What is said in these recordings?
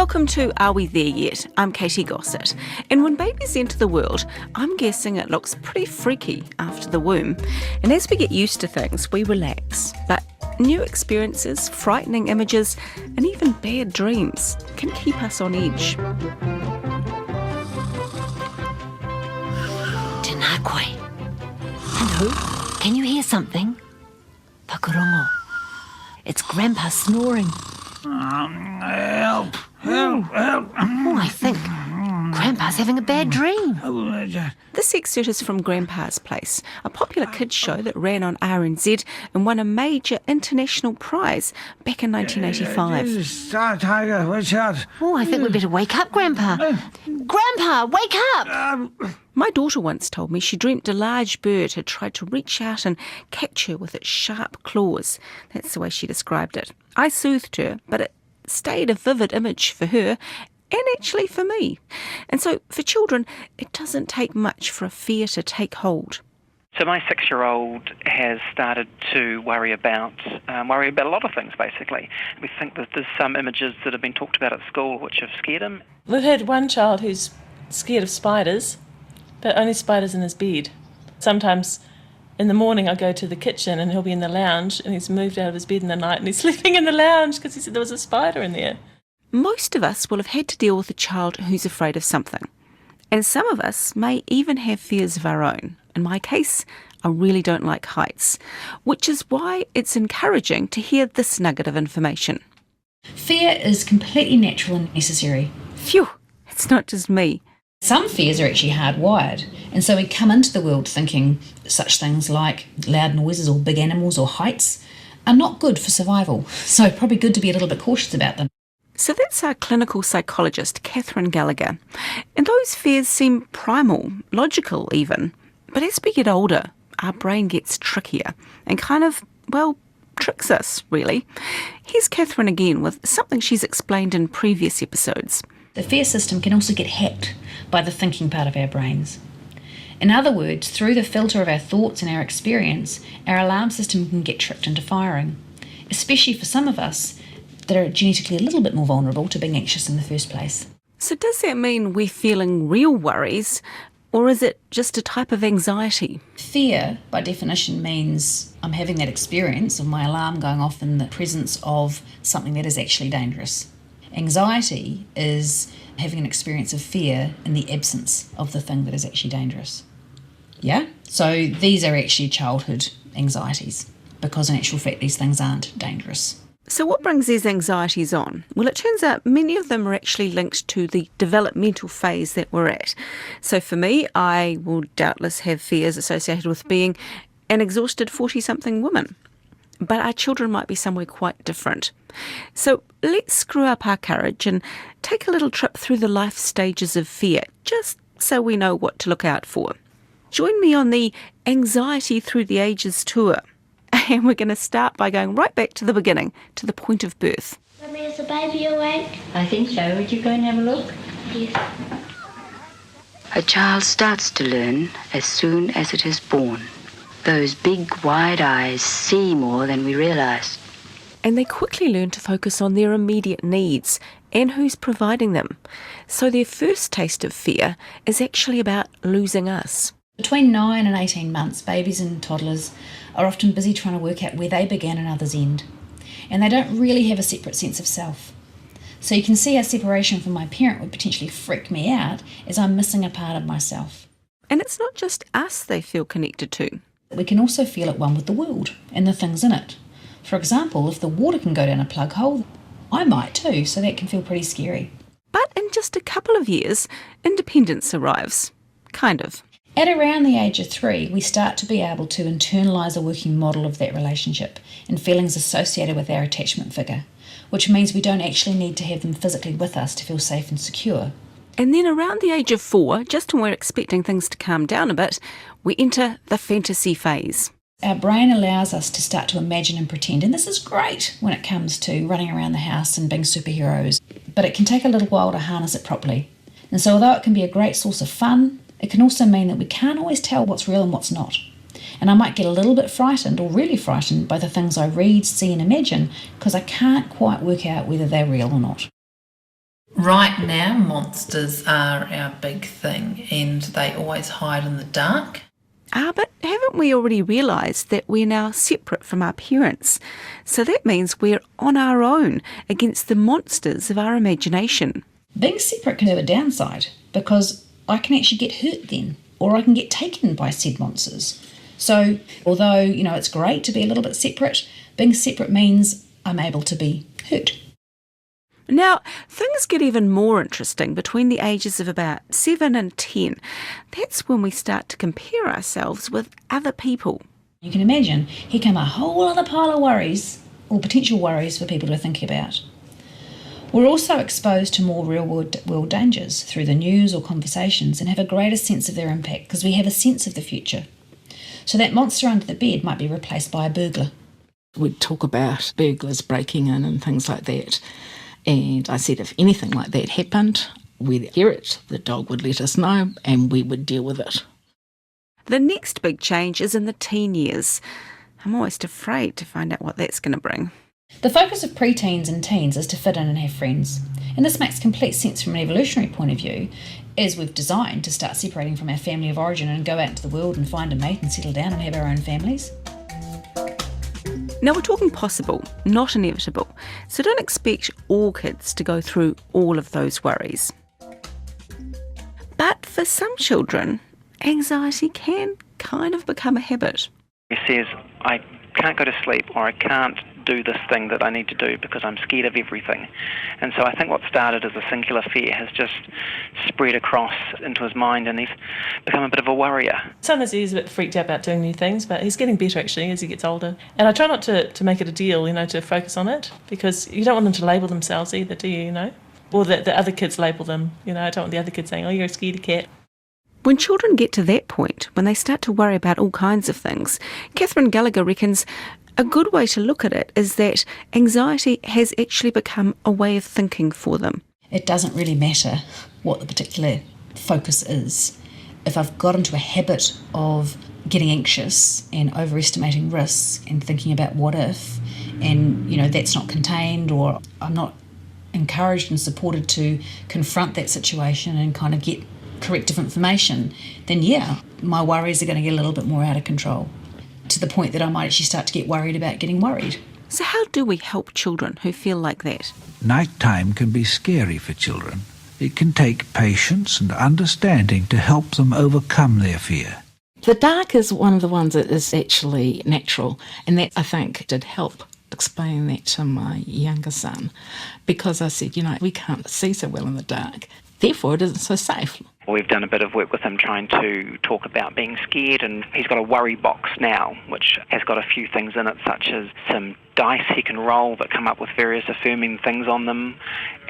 Welcome to Are We There Yet? I'm Katy Gosset. And when babies enter the world, I'm guessing it looks pretty freaky after the womb. And as we get used to things, we relax. But new experiences, frightening images, and even bad dreams can keep us on edge. Tinakwe. Hello? Can you hear something? Pakurongo. It's Grandpa snoring. Help! Oh, I think Grandpa's having a bad dream. This excerpt is from Grandpa's Place, a popular kids show that ran on RNZ and won a major international prize back in 1985. Star Tiger, watch out! Oh, I think we better wake up, Grandpa. Grandpa, wake up! My daughter once told me she dreamt a large bird had tried to reach out and catch her with its sharp claws. That's the way she described it. I soothed her, but it stayed a vivid image for her and actually for me. And so for children, it doesn't take much for a fear to take hold. So my 6-year-old has started to worry about a lot of things, basically. We think that there's some images that have been talked about at school which have scared him. We've had one child who's scared of spiders, but only spiders in his bed. Sometimes in the morning I go to the kitchen and he'll be in the lounge and he's moved out of his bed in the night and he's sleeping in the lounge because he said there was a spider in there. Most of us will have had to deal with a child who's afraid of something. And some of us may even have fears of our own. In my case, I really don't like heights, which is why it's encouraging to hear this nugget of information. Fear is completely natural and necessary. Phew, it's not just me. Some fears are actually hardwired, and so we come into the world thinking such things like loud noises or big animals or heights are not good for survival, so probably good to be a little bit cautious about them. So that's our clinical psychologist, Catherine Gallagher. And those fears seem primal, logical even. But as we get older, our brain gets trickier and kind of, tricks us, really. Here's Catherine again with something she's explained in previous episodes. The fear system can also get hacked by the thinking part of our brains. In other words, through the filter of our thoughts and our experience, our alarm system can get tricked into firing, especially for some of us that are genetically a little bit more vulnerable to being anxious in the first place. So does that mean we're feeling real worries, or is it just a type of anxiety? Fear, by definition, means I'm having that experience of my alarm going off in the presence of something that is actually dangerous. Anxiety is having an experience of fear in the absence of the thing that is actually dangerous. Yeah? So these are actually childhood anxieties, because in actual fact these things aren't dangerous. So what brings these anxieties on? Well, it turns out many of them are actually linked to the developmental phase that we're at. So for me, I will doubtless have fears associated with being an exhausted 40-something woman. But our children might be somewhere quite different. So let's screw up our courage and take a little trip through the life stages of fear, just so we know what to look out for. Join me on the Anxiety Through the Ages tour. And we're going to start by going right back to the beginning, to the point of birth. Mummy, is the baby awake? I think so. Would you go and have a look? Yes. A child starts to learn as soon as it is born. Those big, wide eyes see more than we realise. And they quickly learn to focus on their immediate needs and who's providing them. So their first taste of fear is actually about losing us. Between 9 and 18 months, babies and toddlers are often busy trying to work out where they begin and others end. And they don't really have a separate sense of self. So you can see how separation from my parent would potentially freak me out as I'm missing a part of myself. And it's not just us they feel connected to. We can also feel at one with the world and the things in it. For example, if the water can go down a plug hole, I might too, so that can feel pretty scary. But in just a couple of years, independence arrives. Kind of. At around the age of 3, we start to be able to internalise a working model of that relationship and feelings associated with our attachment figure, which means we don't actually need to have them physically with us to feel safe and secure. And then around the age of 4, just when we're expecting things to calm down a bit, we enter the fantasy phase. Our brain allows us to start to imagine and pretend, and this is great when it comes to running around the house and being superheroes, but it can take a little while to harness it properly. And so although it can be a great source of fun, it can also mean that we can't always tell what's real and what's not. And I might get a little bit frightened or really frightened by the things I read, see and imagine because I can't quite work out whether they're real or not. Right now, monsters are our big thing, and they always hide in the dark. But haven't we already realised that we're now separate from our parents? So that means we're on our own against the monsters of our imagination. Being separate can have a downside because I can actually get hurt then, or I can get taken by said monsters. So although, it's great to be a little bit separate, being separate means I'm able to be hurt. Now, things get even more interesting between the ages of about 7 and 10. That's when we start to compare ourselves with other people. You can imagine, here come a whole other pile of worries, or potential worries for people to think about. We're also exposed to more real-world dangers through the news or conversations and have a greater sense of their impact because we have a sense of the future. So that monster under the bed might be replaced by a burglar. We'd talk about burglars breaking in and things like that. And I said if anything like that happened, we'd hear it, the dog would let us know, and we would deal with it. The next big change is in the teen years. I'm almost afraid to find out what that's going to bring. The focus of preteens and teens is to fit in and have friends. And this makes complete sense from an evolutionary point of view, as we've designed to start separating from our family of origin and go out into the world and find a mate and settle down and have our own families. Now, we're talking possible, not inevitable, so don't expect all kids to go through all of those worries. But for some children, anxiety can kind of become a habit. He says, I can't go to sleep, or I can't do this thing that I need to do because I'm scared of everything. And so I think what started as a singular fear has just spread across into his mind, and he's become a bit of a worrier. Sometimes he's a bit freaked out about doing new things, but he's getting better actually as he gets older. And I try not to make it a deal, to focus on it, because you don't want them to label themselves either, do you, Or that the other kids label them. I don't want the other kids saying, oh, you're a scaredy cat. When children get to that point, when they start to worry about all kinds of things, Catherine Gallagher reckons a good way to look at it is that anxiety has actually become a way of thinking for them. It doesn't really matter what the particular focus is. If I've got into a habit of getting anxious and overestimating risks and thinking about what if, and that's not contained, or I'm not encouraged and supported to confront that situation and kind of get corrective information, then my worries are going to get a little bit more out of control, to the point that I might actually start to get worried about getting worried. So how do we help children who feel like that? Nighttime can be scary for children. It can take patience and understanding to help them overcome their fear. The dark is one of the ones that is actually natural, and that, I think, did help explain that to my younger son, because I said, we can't see so well in the dark, therefore it isn't so safe. We've done a bit of work with him trying to talk about being scared, and he's got a worry box now, which has got a few things in it, such as some dice he can roll that come up with various affirming things on them,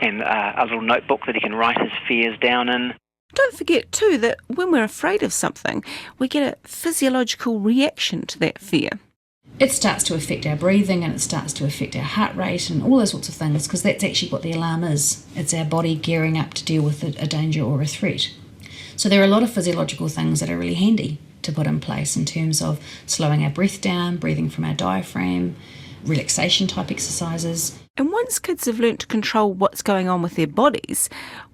and a little notebook that he can write his fears down in. Don't forget too that when we're afraid of something, we get a physiological reaction to that fear. It starts to affect our breathing, and it starts to affect our heart rate and all those sorts of things, because that's actually what the alarm is. It's our body gearing up to deal with a danger or a threat. So there are a lot of physiological things that are really handy to put in place in terms of slowing our breath down, breathing from our diaphragm, relaxation type exercises. And once kids have learnt to control what's going on with their bodies,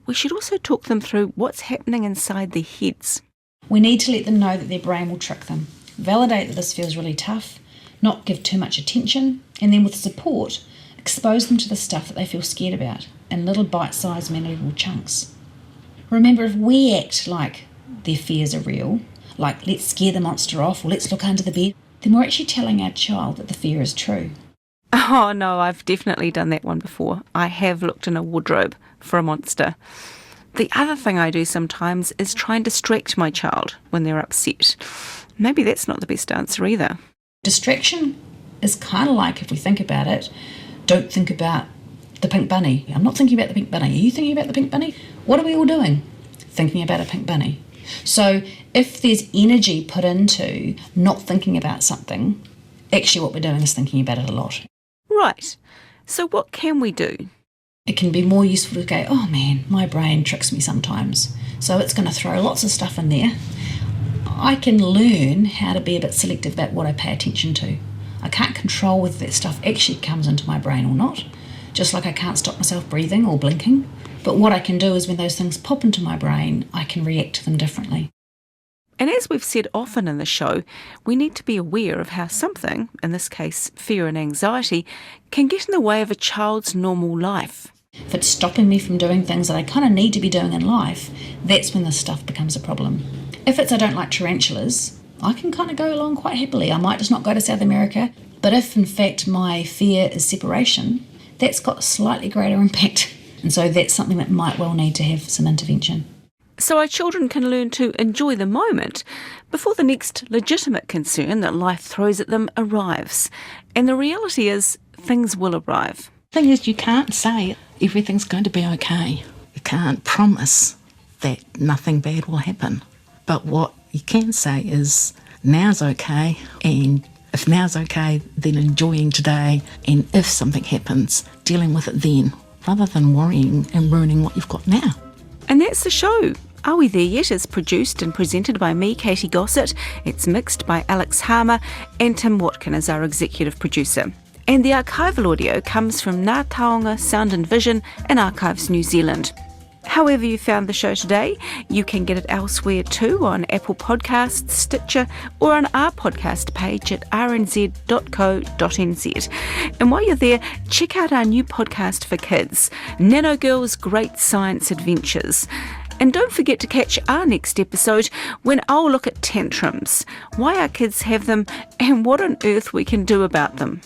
we should also talk them through what's happening inside their heads. We need to let them know that their brain will trick them, validate that this feels really tough, not give too much attention, and then with support, expose them to the stuff that they feel scared about in little bite-sized manageable chunks. Remember, if we act like their fears are real, like let's scare the monster off or let's look under the bed, then we're actually telling our child that the fear is true. Oh no, I've definitely done that one before. I have looked in a wardrobe for a monster. The other thing I do sometimes is try and distract my child when they're upset. Maybe that's not the best answer either. Distraction is kind of like, if we think about it, don't think about the pink bunny. I'm not thinking about the pink bunny. Are you thinking about the pink bunny? What are we all doing? Thinking about a pink bunny. So if there's energy put into not thinking about something, actually what we're doing is thinking about it a lot. Right. So what can we do? It can be more useful to go, oh man, my brain tricks me sometimes. So it's going to throw lots of stuff in there. I can learn how to be a bit selective about what I pay attention to. I can't control whether that stuff actually comes into my brain or not. Just like I can't stop myself breathing or blinking, But what I can do is when those things pop into my brain, I can react to them differently. And as we've said often in the show, we need to be aware of how something, in this case fear and anxiety, can get in the way of a child's normal life. If it's stopping me from doing things that I kind of need to be doing in life, that's when this stuff becomes a problem. If it's I don't like tarantulas, I can kind of go along quite happily. I might just not go to South America. But if in fact my fear is separation, that's got slightly greater impact. And so that's something that might well need to have some intervention. So our children can learn to enjoy the moment before the next legitimate concern that life throws at them arrives. And the reality is, things will arrive. The thing is, you can't say everything's going to be okay. You can't promise that nothing bad will happen. But what you can say is, now's okay, and if now's okay, then enjoying today, and if something happens, dealing with it then, rather than worrying and ruining what you've got now. And that's the show. Are We There Yet is produced and presented by me, Katy Gosset. It's mixed by Alex Harmer, and Tim Watkin is our executive producer. And the archival audio comes from Ngā Taonga Sound and Vision and Archives New Zealand. However you found the show today, you can get it elsewhere too, on Apple Podcasts, Stitcher, or on our podcast page at rnz.co.nz. And while you're there, check out our new podcast for kids, Nano Girls' Great Science Adventures. And don't forget to catch our next episode when I'll look at tantrums, why our kids have them, and what on earth we can do about them.